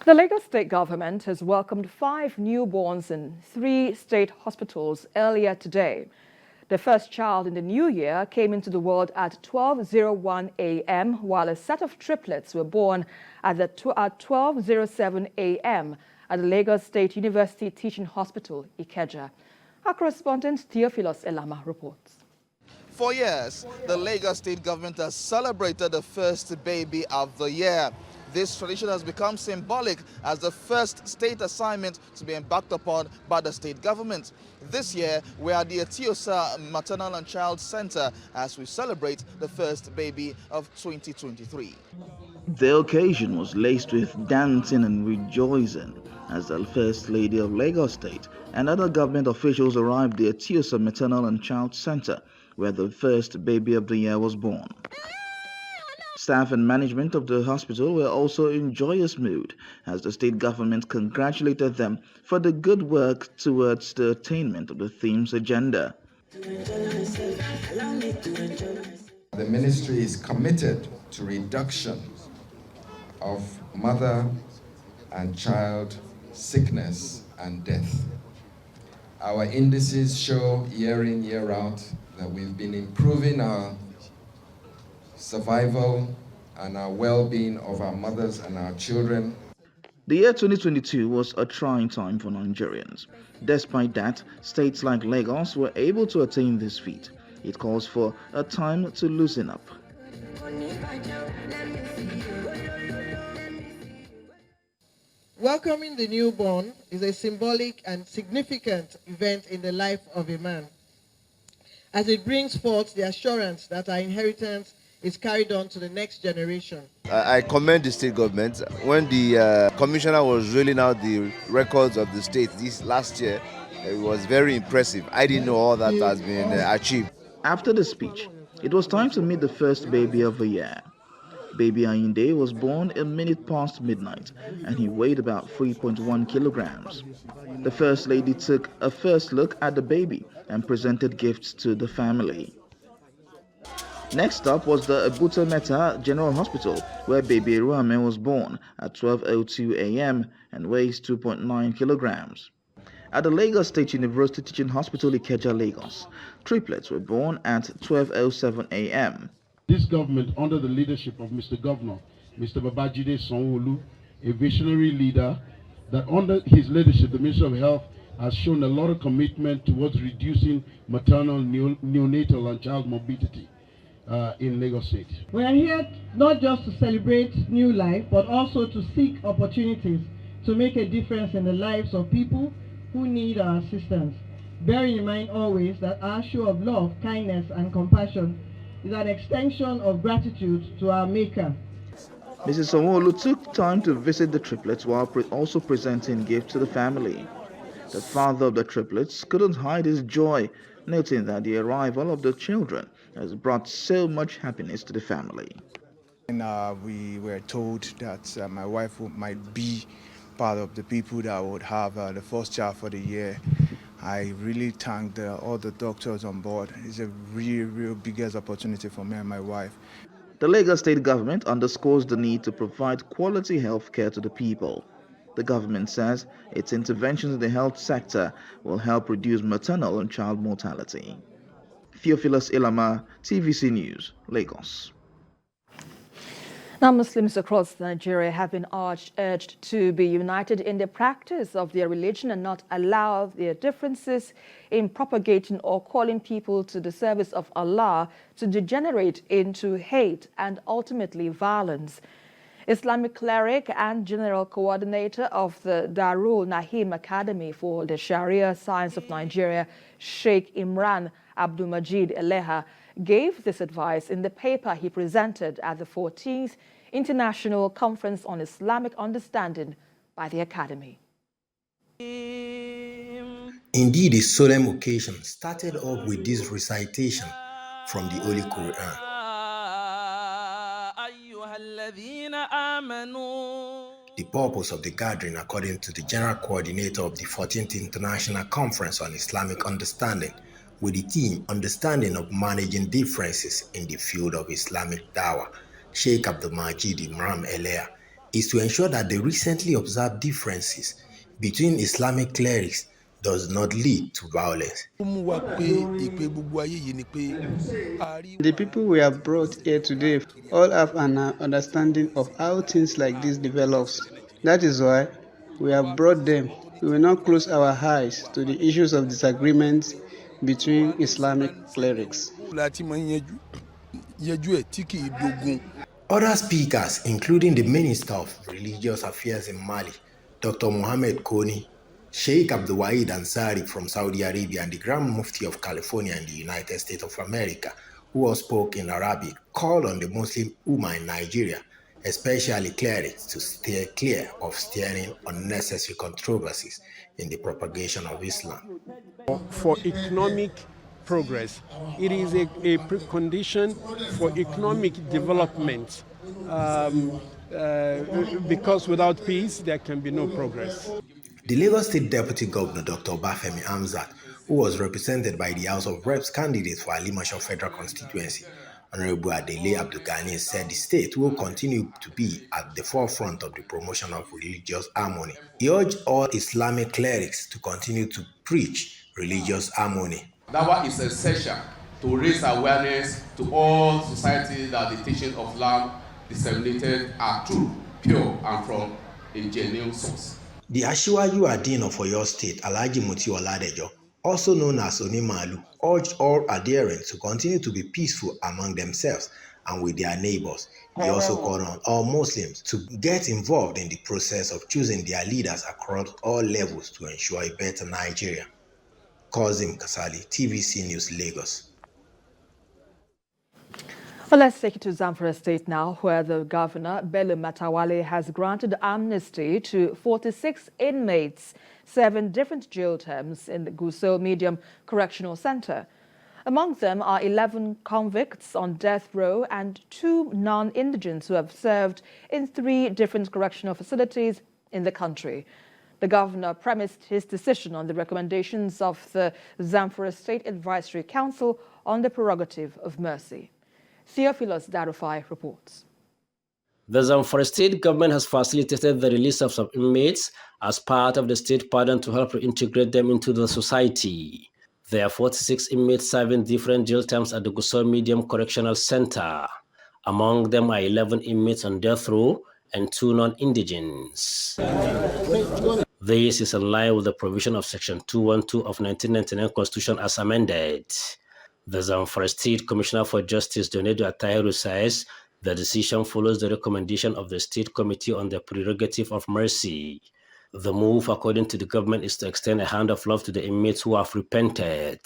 The Lagos state government has welcomed 5 newborns in 3 state hospitals earlier today. The first child in the new year came into the world at 12:01 a.m., while a set of triplets were born at 12:07 a.m. at the Lagos State University Teaching Hospital, Ikeja. Our correspondent Theophilus Elama reports. For years, the Lagos state government has celebrated the first baby of the year. This tradition has become symbolic as the first state assignment to be embarked upon by the state government. This year, we are at the Etiosa Maternal and Child Center as we celebrate the first baby of 2023. The occasion was laced with dancing and rejoicing as the First Lady of Lagos State and other government officials arrived at the Etiosa Maternal and Child Center, where the first baby of the year was born. Staff and management of the hospital were also in joyous mood as the state government congratulated them for the good work towards the attainment of the theme's agenda. The ministry is committed to reduction of mother and child sickness and death. Our indices show year in, year out that we've been improving our survival and our well-being of our mothers and our children. The year 2022 was a trying time for Nigerians. Despite that, states like Lagos were able to attain this feat. It calls for a time to loosen up. Welcoming the newborn is a symbolic and significant event in the life of a man, as it brings forth the assurance that our inheritance is carried on to the next generation. I commend the state government. When the commissioner was rolling out the records of the state this last year, it was very impressive. I didn't know all that has been achieved. After the speech, it was time to meet the first baby of the year. Baby Ayinde was born a minute past midnight and he weighed about 3.1 kilograms. The First Lady took a first look at the baby and presented gifts to the family. Next up was the Abuja Meta General Hospital, where baby Ruame was born at 12:02 a.m. and weighs 2.9 kilograms. At the Lagos State University Teaching Hospital, Ikeja, Lagos, triplets were born at 12:07 a.m. This government, under the leadership of Mr. Governor, Mr. Babajide Sanwo-Olu, a visionary leader, that under his leadership, the Ministry of Health has shown a lot of commitment towards reducing maternal, neonatal and child morbidity in Lagos State. We are here not just to celebrate new life, but also to seek opportunities to make a difference in the lives of people who need our assistance. Bearing in mind always that our show of love, kindness and compassion is an extension of gratitude to our Maker. Mrs. Sanwo-Olu took time to visit the triplets while also presenting gifts to the family. The father of the triplets couldn't hide his joy, noting that the arrival of the children has brought so much happiness to the family. And we were told that my wife might be part of the people that would have the first child for the year. I really thank all the doctors on board. It's a real biggest opportunity for me and my wife. The Lagos state government underscores the need to provide quality health care to the people. The government says its interventions in the health sector will help reduce maternal and child mortality. Theophilus Elama, TVC News, Lagos. Now, Muslims across Nigeria have been urged to be united in the practice of their religion and not allow their differences in propagating or calling people to the service of Allah to degenerate into hate and ultimately violence. Islamic cleric and general coordinator of the Darul Naim Academy for the Sharia Science of Nigeria, Sheikh Imran Abdulmajid Eleha, gave this advice in the paper he presented at the 14th International Conference on Islamic Understanding by the Academy. Indeed, a solemn occasion started off with this recitation from the Holy Quran. The purpose of the gathering, according to the General Coordinator of the 14th International Conference on Islamic Understanding, with the theme Understanding of Managing Differences in the Field of Islamic Dawah, Sheikh Abdulmajid Imran Eleha is to ensure that the recently observed differences between Islamic clerics does not lead to violence. The people we have brought here today all have an understanding of how things like this develops. That is why we have brought them. We will not close our eyes to the issues of disagreements between Islamic clerics. Other speakers, including the Minister of Religious Affairs in Mali, Dr. Mohamed Koni, Sheikh Abdulwahid Ansari from Saudi Arabia, and the Grand Mufti of California in the United States of America, who all spoke in Arabic, called on the Muslim Ummah in Nigeria, especially clerics, to steer clear of stirring unnecessary controversies in the propagation of Islam. For economic progress, it is a precondition for economic development, because without peace there can be no progress. The Lagos State Deputy Governor, Dr. Obafemi Hamzat, who was represented by the House of Reps candidate for Alimashaw Federal Constituency, Honorable Adele Abdulgani, said the state will continue to be at the forefront of the promotion of religious harmony. He urged all Islamic clerics to continue to preach religious harmony. That is essential to raise awareness to all society that the teachings of Islam disseminated are true, pure, and from a genuine source. The Asiwaju Adin of Oyo State, Alhaji Muti Oladejo, also known as Onimalu, urged all adherents to continue to be peaceful among themselves and with their neighbors. He also called on all Muslims to get involved in the process of choosing their leaders across all levels to ensure a better Nigeria. Kozim Kasali, TVC News, Lagos. Well, let's take it to Zamfara State now, where the governor, Bello Matawalle, has granted amnesty to 46 inmates, 7 different jail terms in the Gusau Medium Correctional Center. Among them are 11 convicts on death row and 2 non-indigents who have served in 3 different correctional facilities in the country. The governor premised his decision on the recommendations of the Zamfara State Advisory Council on the prerogative of mercy. Theophilus Darufai reports. The Zamfara State government has facilitated the release of some inmates as part of the state pardon to help reintegrate them into the society. There are 46 inmates serving different jail terms at the Gusau Medium Correctional Center. Among them are 11 inmates on death row and 2 non-indigents. This is in line with the provision of Section 212 of 1999 Constitution as amended. The Zamfara State Commissioner for Justice, Donedo Atahiru, says the decision follows the recommendation of the State Committee on the Prerogative of Mercy. The move, according to the government, is to extend a hand of love to the inmates who have repented.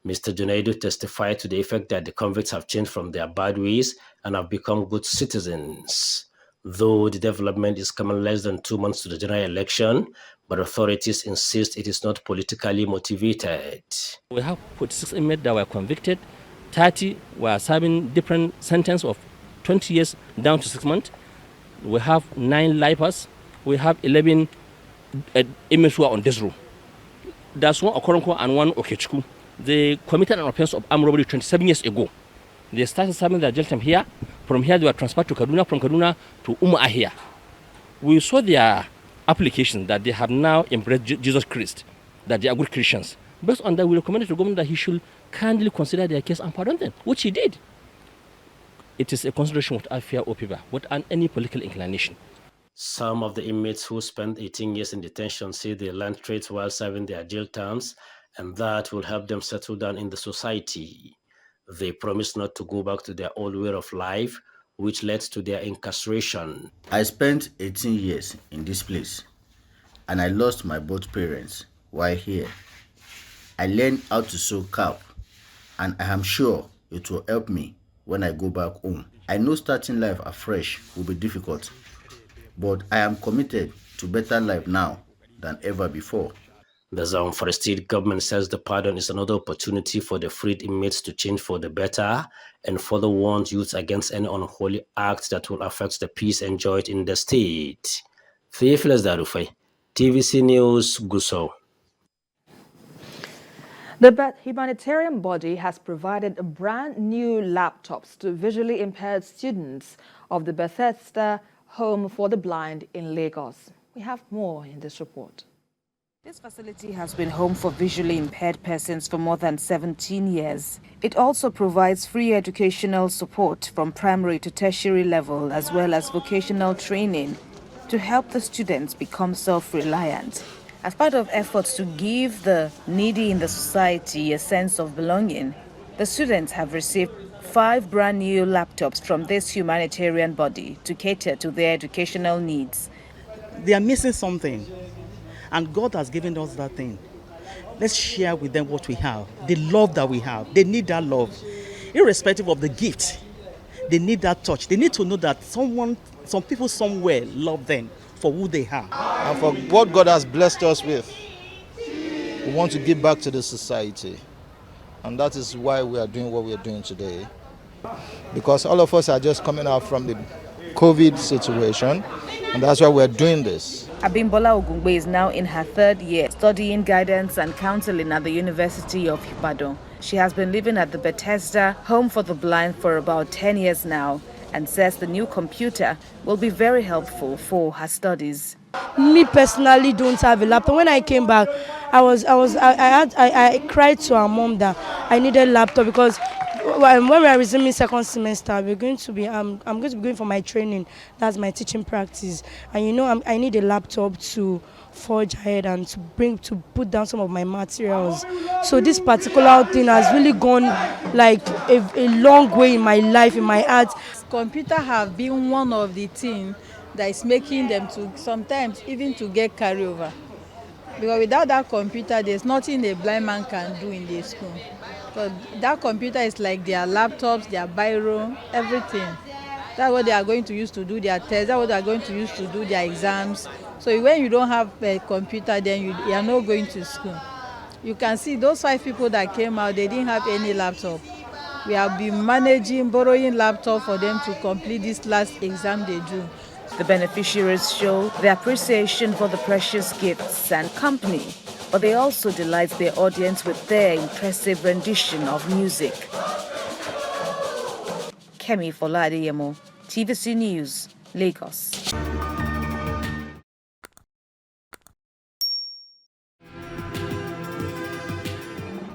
Mr. Donedo testified to the effect that the convicts have changed from their bad ways and have become good citizens. Though the development is coming less than 2 months to the general election, but authorities insist it is not politically motivated. We have 46 inmates that were convicted, 30 were serving different sentence of 20 years down to 6 months. We have 9 lifers. We have 11 inmates who are on death row. That's one Okoronko and one Okechukwu. They committed an offense of armed robbery 27 years ago. They started serving their jail time here. From here, they were transferred to Kaduna, from Kaduna to Umuahia. We saw their application that they have now embraced Jesus Christ, that they are good Christians. Based on that, we recommended to the government that he should kindly consider their case and pardon them, which he did. It is a consideration without fear or favor, without any political inclination. Some of the inmates who spent 18 years in detention say they learned trades while serving their jail terms, and that will help them settle down in the society. They promise not to go back to their old way of life, which led to their incarceration. I spent 18 years in this place, and I lost my both parents while here. I learned how to sew cap, and I am sure it will help me when I go back home. I know starting life afresh will be difficult, but I am committed to better life now than ever before. The Zamfara State government says the pardon is another opportunity for the freed inmates to change for the better and further warns youth against any unholy act that will affect the peace enjoyed in the state. Theophilus Darufai, TVC News, Gusau. The humanitarian body has provided brand new laptops to visually impaired students of the Bethesda Home for the Blind in Lagos. We have more in this report. This facility has been home for visually impaired persons for more than 17 years. It also provides free educational support from primary to tertiary level, as well as vocational training to help the students become self-reliant. As part of efforts to give the needy in the society a sense of belonging, the students have received 5 brand new laptops from this humanitarian body to cater to their educational needs. They are missing something, and God has given us that thing. Let's share with them what we have, the love that we have. They need that love, irrespective of the gift. They need that touch. They need to know that some people somewhere love them for who they are. And for what God has blessed us with, we want to give back to the society. And that is why we are doing what we are doing today. Because all of us are just coming out from the COVID situation, and that's why we're doing this. Abimbola Ogungbe is now in her 3rd year studying guidance and counseling at the University of Ibadan. She has been living at the Bethesda Home for the Blind for about 10 years now and says the new computer will be very helpful for her studies. Me personally don't have a laptop. When I came back, I cried to our mom that I needed a laptop because when we are resuming 2nd semester, we're going to be I'm going to be going for my training. That's my teaching practice, and I need a laptop to forge ahead and to put down some of my materials. So this particular thing has really gone like a long way in my life, in my art. Computer have been one of the things that is making them to sometimes even to get carryover. Because without that computer, there's nothing a blind man can do in the school. So that computer is like their laptops, their biro, everything. That's what they are going to use to do their tests. That's what they are going to use to do their exams. So when you don't have a computer, then you are not going to school. You can see those 5 people that came out, they didn't have any laptop. We have been borrowing laptop for them to complete this last exam they do. The beneficiaries show their appreciation for the precious gifts and company, but they also delight their audience with their impressive rendition of music. Kemi Foladeyemo, TVC News, Lagos.